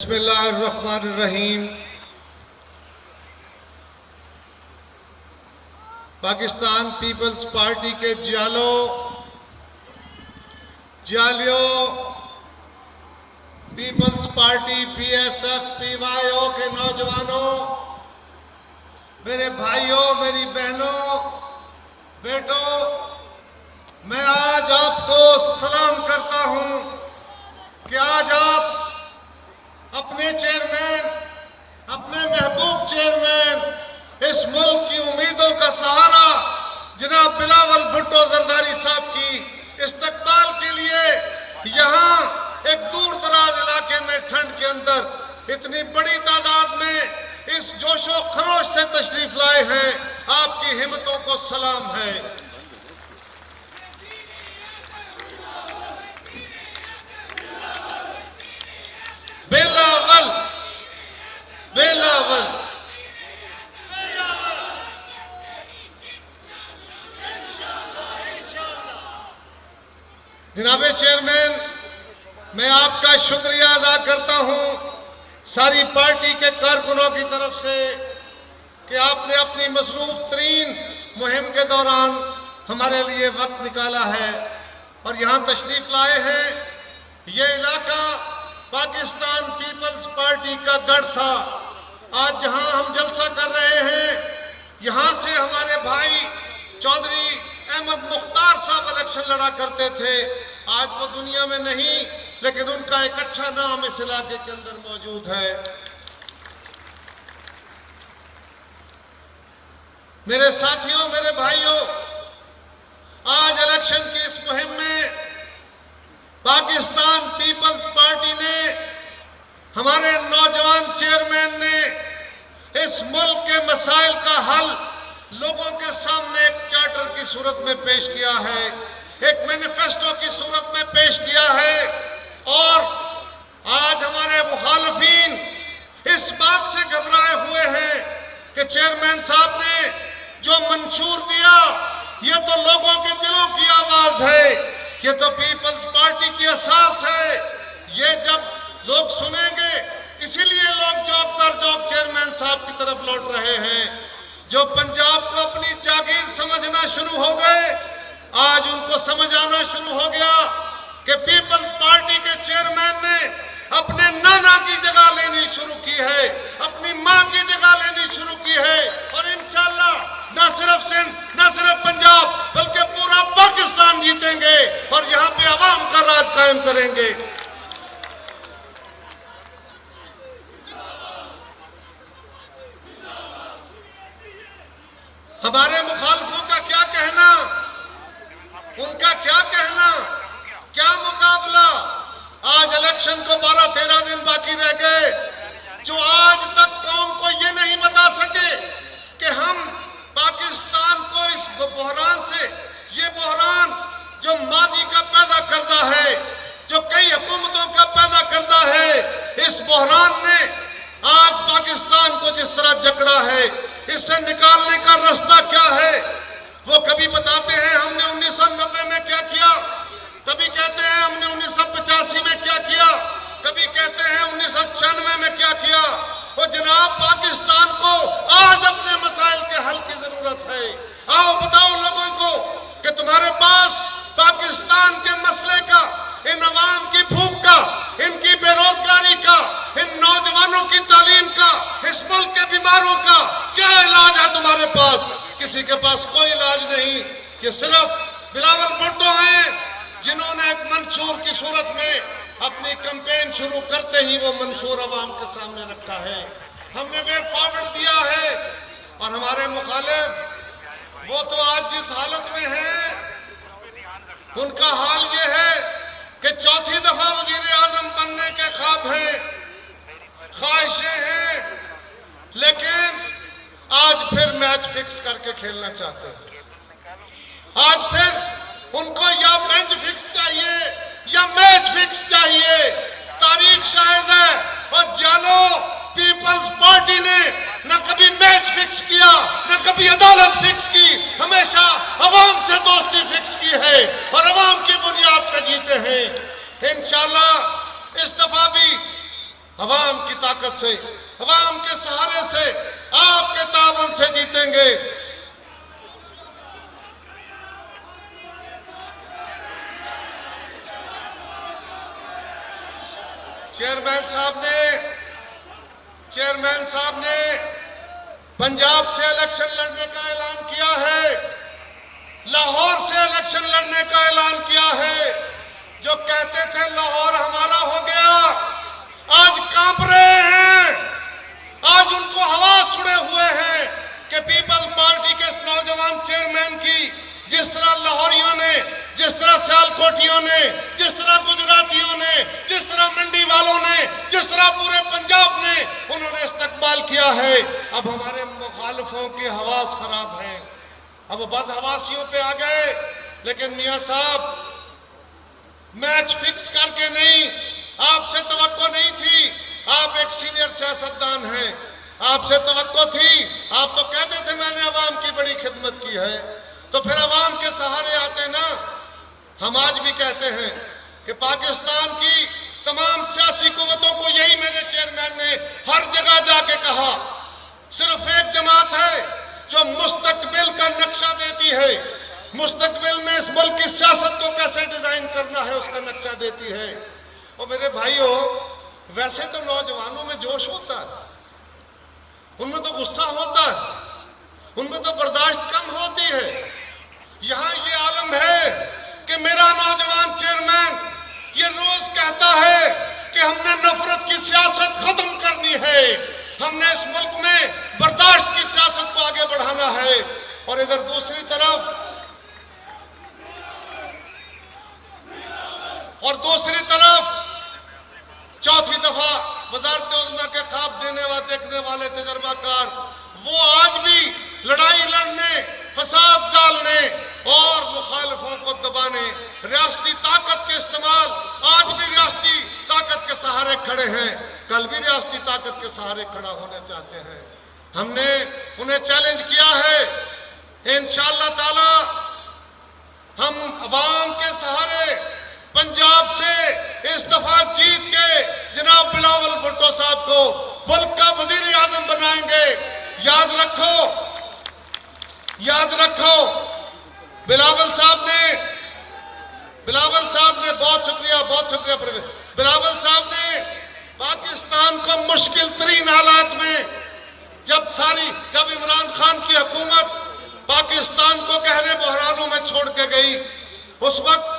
بسم اللہ الرحمن الرحیم۔ پاکستان پیپلز پارٹی کے جالیوں، Peoples Party P S F P Y O کے نوجوانوں، میرے بھائیوں، میری بہنوں، بیٹوں، میں آج آپ کو سلام کرتا ہوں کہ آج آپ اپنے چیئرمین، اپنے محبوب چیئرمین، اس ملک کی امیدوں کا سہارا جناب بلاول بھٹو زرداری صاحب کی استقبال کے لیے یہاں ایک دور دراز علاقے میں ٹھنڈ کے اندر اتنی بڑی تعداد میں اس جوش و خروش سے تشریف لائے ہیں۔ آپ کی ہمتوں کو سلام ہے۔ بلاول بلاول جناب چیئرمین، میں آپ کا شکریہ ادا کرتا ہوں ساری پارٹی کے کارکنوں کی طرف سے کہ آپ نے اپنی مصروف ترین مہم کے دوران ہمارے لیے وقت نکالا ہے اور یہاں تشریف لائے ہیں۔ یہ علاقہ پاکستان پیپلز پارٹی کا گڑھ تھا۔ آج جہاں ہم جلسہ کر رہے ہیں، یہاں سے ہمارے بھائی چودھری احمد مختار صاحب الیکشن لڑا کرتے تھے۔ آج وہ دنیا میں نہیں، لیکن ان کا ایک اچھا نام اس علاقے کے اندر موجود ہے۔ میرے ساتھیوں، میرے بھائیوں، آج الیکشن کی اس مہم میں پاکستان پیپلز پارٹی نے، ہمارے نوجوان چیئرمین نے اس ملک کے مسائل کا حل لوگوں کے سامنے ایک چارٹر کی صورت میں پیش کیا ہے، ایک مینیفیسٹو کی صورت میں پیش کیا ہے، اور آج ہمارے مخالفین اس بات سے گھبرائے ہوئے ہیں کہ چیئرمین صاحب نے جو منشور دیا یہ تو لوگوں کے دلوں کی آواز ہے، یہ تو پیپلز پارٹی کی اساس ہے، یہ جب لوگ سنیں گے، اسی لیے لوگ چوک در چوک چیئرمین صاحب کی طرف لوٹ رہے ہیں۔ جو پنجاب کو اپنی جاگیر سمجھنا شروع ہو گئے، آج ان کو سمجھ آنا شروع ہو گیا کہ پیپلز پارٹی کے چیئرمین نے اپنے نانا کی جگہ لینی شروع کی ہے، اپنی ماں کی جگہ لینی شروع کی ہے، اور انشاءاللہ نہ صرف سندھ، نہ صرف پنجاب، بلکہ پورا پاکستان جیتیں گے اور یہاں پہ عوام کا راج قائم کریں گے۔ ہمارے مخالفوں کا کیا کہنا، ان کا کیا کہنا، کیا مقابلہ۔ آج الیکشن کو 12-13 دن باقی رہ گئے، جو آج تک قوم کو یہ نہیں بتا سکے کہ ہم پاکستان کو اس بحران سے، یہ بحران جو ماضی کا پیدا کردہ ہے، جو کئی حکومتوں کا پیدا کردہ ہے، اس بحران نے آج پاکستان کو جس طرح جکڑا ہے، اس سے نکالنے کا راستہ کیا ہے۔ وہ کبھی بتاتے ہیں ہم نے 1990 میں کیا کیا، کبھی کہتے ہیں ہم نے 1985 میں کیا کیا، کبھی کہتے ہیں 1996 میں کیا کیا۔ وہ جناب، پاکستان کو آج اپنے مسائل کے حل کی ضرورت ہے۔ آؤ بتاؤ لوگوں کو کہ تمہارے پاس پاکستان کے مسئلے کا، ان عوام کی بھوک کا، ان کی بے روزگاری کا، ان نوجوانوں کی تعلیم کا، اس ملک کے بیماروں کا کیا علاج ہے تمہارے پاس؟ کسی کے پاس کوئی علاج نہیں۔ یہ صرف بلاول بھٹو ہیں جنہوں نے ایک منشور کی صورت میں اپنی کمپین شروع کرتے ہی وہ منشور عوام کے سامنے رکھا ہے۔ ہم نے وے فارورڈ دیا ہے، اور ہمارے مخالف وہ تو آج جس حالت میں ہیں، ان کا حال یہ ہے کہ چوتھی دفعہ وزیر اعظم بننے کے خواب ہیں، خواہشیں ہیں، لیکن آج پھر میچ فکس کر کے کھیلنا چاہتے ہیں۔ آج پھر ان کو یا بینچ فکس چاہیے یا میچ فکس چاہیے۔ تاریخ شاہد ہے، اور جانو پیپلز پارٹی نے نہ کبھی میچ فکس کیا، نہ کبھی عدالت فکس کی، ہمیشہ عوام سے دوستی فکس کی ہے اور عوام کی بنیاد پہ جیتے ہیں۔ انشاءاللہ اس دفعہ بھی عوام کی طاقت سے، عوام کے سہارے سے، آپ کے تعاون سے جیتیں گے۔ چیئرمین صاحب نے پنجاب سے الیکشن لڑنے کا اعلان کیا ہے، لاہور سے الیکشن لڑنے کا اعلان کیا ہے۔ جو کہتے تھے لاہور ہمارا ہو گیا، آج کانپ رہے ہیں، آج ان کو حواس اڑے ہوئے ہیں کہ پیپل پارٹی کے اس نوجوان چیئرمین کی جس طرح لاہوریوں نے، جس طرح سیالکوٹیوں نے، جس طرح گجراتیوں نے، جس طرح منڈی والوں نے، جس طرح پورے پنجاب نے انہوں نے استقبال کیا ہے، اب ہمارے مخالفوں کے حواس خراب ہیں، اب بد حواسیوں پہ آ گئے۔ لیکن میاں صاحب، میچ فکس کر کے نہیں، آپ سے توقع نہیں تھی، آپ ایک سینئر سیاستدان ہیں، آپ سے توقع تھی، آپ تو کہتے تھے میں نے عوام کی بڑی خدمت کی ہے، تو پھر عوام کے سہارے آتے نا۔ ہم آج بھی کہتے ہیں کہ پاکستان کی تمام سیاسی قوتوں کو یہی میرے چیئرمین نے ہر جگہ جا کے کہا، صرف ایک جماعت ہے جو مستقبل کا نقشہ دیتی ہے، مستقبل میں اس ملک کی سیاست کو کیسے ڈیزائن کرنا ہے اس کا نقشہ دیتی ہے۔ اور میرے بھائیو، ویسے تو نوجوانوں میں جوش ہوتا ہے، ان میں تو غصہ ہوتا ہے، ان میں تو برداشت کم ہوتی ہے۔ یہاں یہ عالم ہے کہ میرا نوجوان چیئرمین یہ روز کہتا ہے کہ ہم نے نفرت کی سیاست ختم کرنی ہے، ہم نے اس ملک میں برداشت کی سیاست کو آگے بڑھانا ہے۔ اور ادھر دوسری طرف چوتھی دفعہ وزارت عظمیٰ کے خواب دیکھنے والے تجربہ کار، وہ آج بھی لڑائی لڑنے، فساد ڈالنے اور مخالفوں کو دبانے، ریاستی طاقت کے استعمال، آج بھی ریاستی طاقت کے سہارے کھڑے ہیں، کل بھی ریاستی طاقت کے سہارے کھڑا ہونے چاہتے ہیں۔ ہم نے انہیں چیلنج کیا ہے، انشاءاللہ تعالی ہم عوام کے سہارے پنجاب سے اس دفعہ جیت کے جناب بلاول بھٹو صاحب کو ملک کا وزیر اعظم بنائیں گے۔ یاد رکھو بلاول صاحب نے بہت شکریہ بلاول صاحب نے پاکستان کو مشکل ترین حالات میں جب عمران خان کی حکومت پاکستان کو گہرے بحرانوں میں چھوڑ کے گئی، اس وقت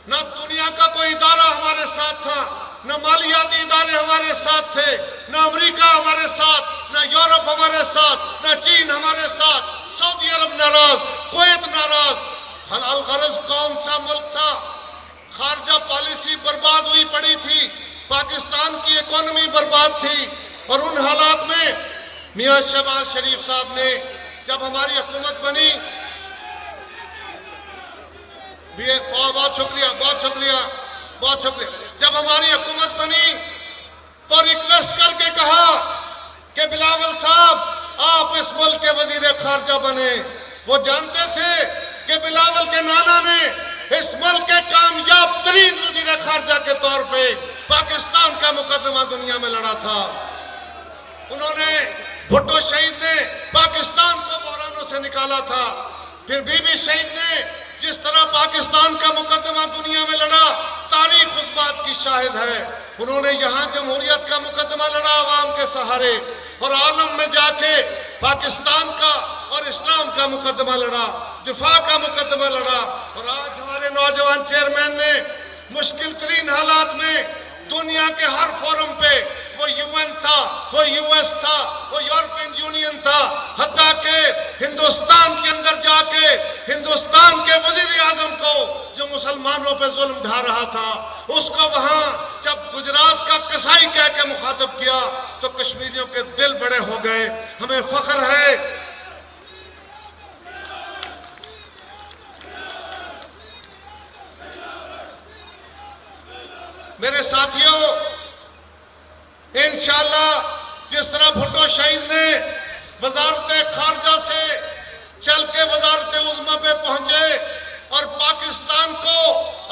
نہ دنیا کا کوئی ادارہ ہمارے ساتھ تھا، نہ مالیاتی ادارے ہمارے ساتھ تھے، نہ امریکہ ہمارے ساتھ، نہ یورپ ہمارے ساتھ، نہ چین ہمارے ساتھ، سعودی عرب ناراض، کویت ناراض۔ الغرض کون سا ملک تھا؟ خارجہ پالیسی برباد ہوئی پڑی تھی، پاکستان کی اکانومی برباد تھی، اور ان حالات میں میاں شہباز شریف صاحب نے جب ہماری حکومت بنی، بہت شکریہ جب ہماری حکومت بنی تو ریکویسٹ کر کے کہا کہ بلاول صاحب آپ اس ملک کے وزیر خارجہ بنے۔ وہ جانتے تھے کہ بلاول کے نانا نے اس ملک کے کامیاب ترین وزیر خارجہ کے طور پہ پاکستان کا مقدمہ دنیا میں لڑا تھا۔ انہوں نے بھٹو شہید نے پاکستان کو بحرانوں سے نکالا تھا، پھر بی بی شہید نے جس طرح پاکستان کا مقدمہ دنیا میں لڑا، تاریخ اس بات کی شاہد ہے۔ انہوں نے یہاں جمہوریت کا مقدمہ لڑا عوام کے سہارے، اور عالم میں جا کے پاکستان کا اور اسلام کا مقدمہ لڑا، دفاع کا مقدمہ لڑا۔ اور آج ہمارے نوجوان چیئرمین نے مشکل ترین حالات میں دنیا کے ہر فورم پہ، وہ UN تھا، وہ US تھا، وہ یورپین یونین تھا، حتیٰ کہ ہندوستان کے اندر جا کے ہندوستان کے وزیر اعظم کو جو مسلمانوں پہ ظلم ڈھا رہا تھا، اس کو وہاں جب گجرات کا قصائی کہہ کے مخاطب کیا تو کشمیریوں کے دل بڑے ہو گئے۔ ہمیں فخر ہے میرے ساتھیوں، انشاءاللہ جس طرح بھٹو شہید نے وزارت خارجہ سے چل کے وزارت عظمیٰ پہ پہنچے اور پاکستان کو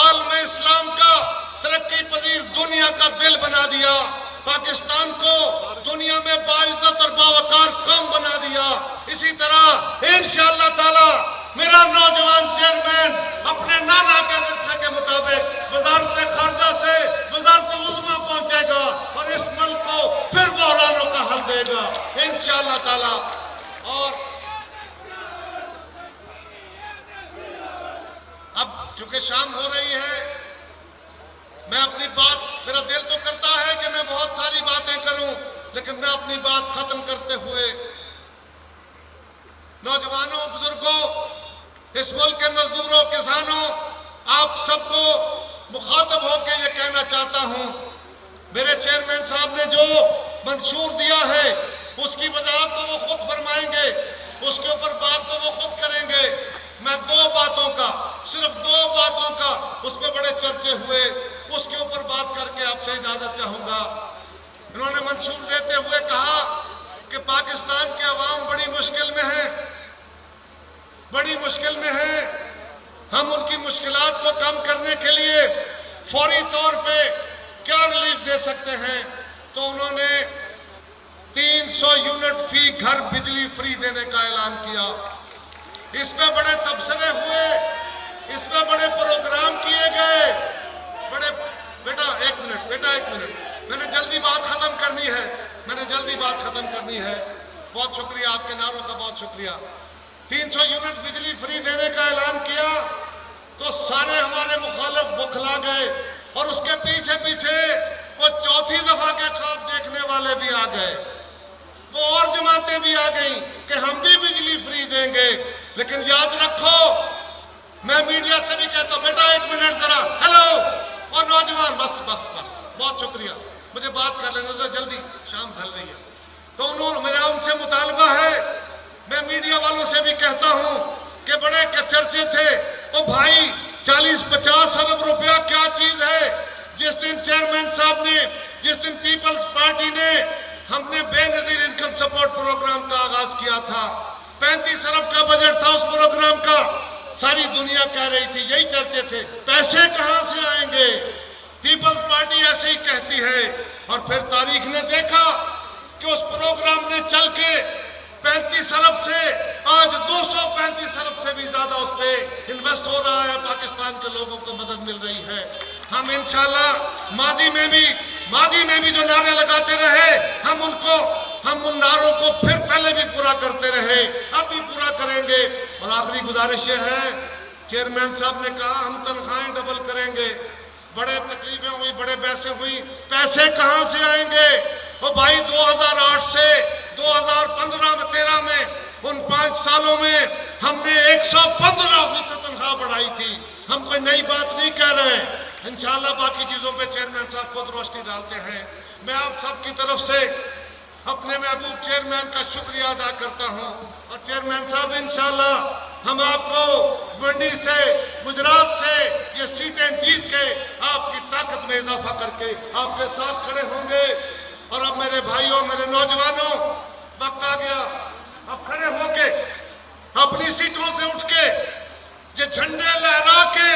عالم اسلام کا ترقی پذیر دنیا کا دل بنا دیا، پاکستان کو دنیا میں باعزت اور باوقار قوم بنا دیا. اسی طرح انشاءاللہ تعالی میرا نوجوان چیئرمین اپنے نانا کے ورثے کے مطابق وزارت خارجہ سے وزارت عظمیٰ پہنچے گا اور اس ملک کو پھر بحرانوں کا حل دے گا انشاءاللہ تعالی. اور اب کیونکہ شام ہو رہی ہے، میں اپنی بات، میرا دل تو کرتا ہے کہ میں بہت ساری باتیں کروں، لیکن میں اپنی بات ختم کرتے ہوئے نوجوانوں، بزرگوں، اس ملک کے مزدوروں، کسانوں، آپ سب کو مخاطب ہو کے یہ کہنا چاہتا ہوں، میرے چیئرمین صاحب نے جو منشور دیا ہے اس کی وضاحت تو وہ خود فرمائیں گے، اس کے اوپر بات تو وہ خود کریں گے. میں دو باتوں کا، صرف دو باتوں کا، اس پہ بڑے چرچے ہوئے، اس کے اوپر بات کر کے آپ سے اجازت چاہوں گا. انہوں نے منشور دیتے ہوئے کہا کہ پاکستان کے عوام بڑی مشکل میں ہیں، بڑی مشکل میں ہیں، ہم ان کی مشکلات کو کم کرنے کے لیے فوری طور پہ کیا ریلیف دے سکتے ہیں. تو انہوں نے 300 یونٹ فی گھر بجلی فری دینے کا اعلان کیا. اس میں بڑے تبصرے ہوئے، اس میں بڑے پروگرام کیے گئے. بیٹا ایک منٹ، میں نے جلدی بات ختم کرنی ہے، بہت شکریہ، آپ کے نعروں کا بہت شکریہ. 300 یونٹ بجلی فری دینے کا اعلان کیا تو سارے ہمارے مخالف بکھلا گئے، اور اس کے پیچھے وہ چوتھی دفعہ کے خواب دیکھنے والے بھی آ گئے، وہ اور جماعتیں بھی آ گئیں کہ ہم بھی بجلی فری دیں گے. لیکن یاد رکھو، میں میڈیا سے بھی کہتا ہوں، بیٹا ایک منٹ ذرا، ہیلو، اور نوجوان، بس بہت شکریہ، مجھے بات کر لینے دو، جلدی شام ڈھل رہی ہے. تو میرا ان سے مطالبہ ہے، میں میڈیا والوں سے بھی کہتا ہوں کہ بڑے چرچے تھے، او بھائی 40-50 ارب روپیہ کیا چیز ہے. جس دن چیئرمین صاحب نے، جس دن پیپلز پارٹی نے، ہم نے بے نظیر انکم سپورٹ پروگرام کا آغاز کیا تھا، 35 ارب کا بجٹ تھا اس پروگرام کا. ساری دنیا کہہ رہی تھی، یہی چرچے تھے، پیسے کہاں سے آئیں گے. پیپلز پارٹی ایسے ہی کہتی ہے، اور پھر تاریخ نے دیکھا کہ اس پروگرام نے چل کے 35 ارب سے آج 235 ارب سے بھی زیادہ اس پہ انویسٹ ہو رہا ہے. پاکستان کے لوگوں کو مدد مل رہی ہے. ہم انشاءاللہ ماضی میں بھی جو نعرے لگاتے رہے، ہم ان نعروں کو پھر پہلے بھی پورا کرتے رہے، اب بھی پورا کریں گے. اور آخری گزارش یہ ہے، چیئرمین صاحب نے کہا ہم تنخواہیں ڈبل کریں گے. بڑے تقریبیں ہوئی، بڑے بحثیں ہوئی، پیسے کہاں سے آئیں گے. وہ بھائی 2008 سے 2015-13 میں، ان 5 سالوں میں ہم نے 115% تنخواہ بڑھائی تھی. ہم کوئی نئی بات نہیں کہہ رہے ہیں. انشاءاللہ باقی چیزوں پہ چیئرمین صاحب خود روشنی ڈالتے ہیں. میں آپ سب کی طرف سے اپنے محبوب چیئرمین کا شکریہ ادا کرتا ہوں. اور چیئرمین صاحب انشاءاللہ ہم آپ کو منڈی سے، گجرات سے یہ سیٹیں جیت کے آپ کی طاقت میں اضافہ کر کے آپ کے ساتھ کھڑے ہوں گے. اور اب میرے بھائیوں، میرے نوجوانوں، وقت آ گیا، اب کھڑے ہو کے اپنی سیٹوں سے اٹھ کے یہ جھنڈے لہرا کے